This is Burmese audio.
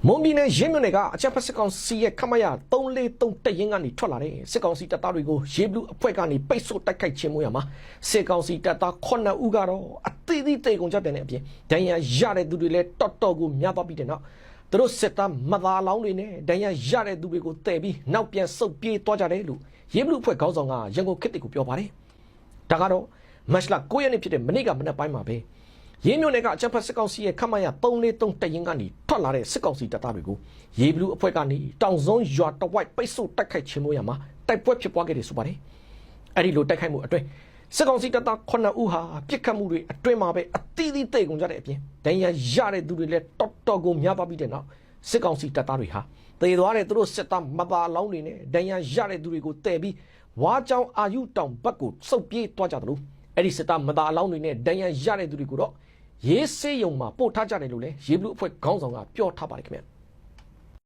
မွန်ပြည်နယ်ရင်းမြို့နယ်ကအကြမ်းဖက်စစ်ကောင်စီရဲ့ခမရ343တပ်ရင်းကနေထွက်လာတဲ့စစ်ကောင်စီတပ်သားတွေကိုရေဘလူးအဖွဲ့ကနေပိတ်ဆို့တိုက်ခိုက်ခြင်းမျိုးရမှာစစ်ကောင်စီတပ်သား9ဦးကတော့အသီးသီးတေကုန်ကြတဲ့အပြင်ဒဏ်ရာရတဲ့သူတွေလည်းတော်တော်ကိုများသွားပြီးတဲ့နောက်သူတို့စစ်သားမသားလောင်းတွေနဲ့ဒဏ်ရာရတဲ့သူတွေကိုတည်ပြီးနောက်ပြန်ဆုတ်ပြေးသွားကြတယ်လို့ရေဘလူးအဖွဲ့ခေါင်းဆောင်ကရန်ကုန်ခေတ်ကိုပြောပါတယ်ဒါကတော့မတ်လ9ရက်နေ့ဖြစ်တဲ့မနေ့ကမနက်ပိုင်းမှာပဲရင်းမြို့နယ်ကအကြမ်းဖက်စစ်ကောင်စီရဲ့ခမရ343တပ်ရင်းကနေထွက်လာတဲ့စစ်ကောင်စီတပ်သားတွေကိုရေဘလူးအဖွဲ့ကနေတောင်စုံရွာတဝိုက်ပိတ်ဆို့တိုက်ခိုက်ခြင်းမျိုးရမှာတိုက်ပွဲဖြစ်ပွားခဲ့တယ်ဆိုပါတယ်။အဲ့ဒီလိုတိုက်ခိုက်မှုအတွင်းစစ်ကောင်စီတပ်သား9ဦးဟာပြစ်ခတ်မှုတွေအတွင်းမှာပဲအသီးသီးတိတ်ကုန်ကြတဲ့အပြင်ဒဏ်ရာရတဲ့သူတွေလည်းတော်တော်ကိုများပါပြီးတဲ့နောက်စစ်ကောင်စီတပ်သားတွေဟာတေသွားတဲ့သူတို့စစ်သားမပါလောင်းတွေနဲ့ဒဏ်ရာရတဲ့သူတွေကိုတည်ပြီးဝါကြောင်အာယုတောင်ဘက်ကိုစုပ်ပြေးသွားကြတယ်လို့အဲ့ဒီစစ်သားမပါလောင်းတွေနဲ့ဒဏ်ရာရတဲ့သူတွေကိုတော့ရေးစေးယုံမှာပို့ထားကြတယ်လို့လည်းရေဘလူးအဖွဲ့ခေါင်းဆောင်ကပြောထားပါတယ်ခင်ဗျာ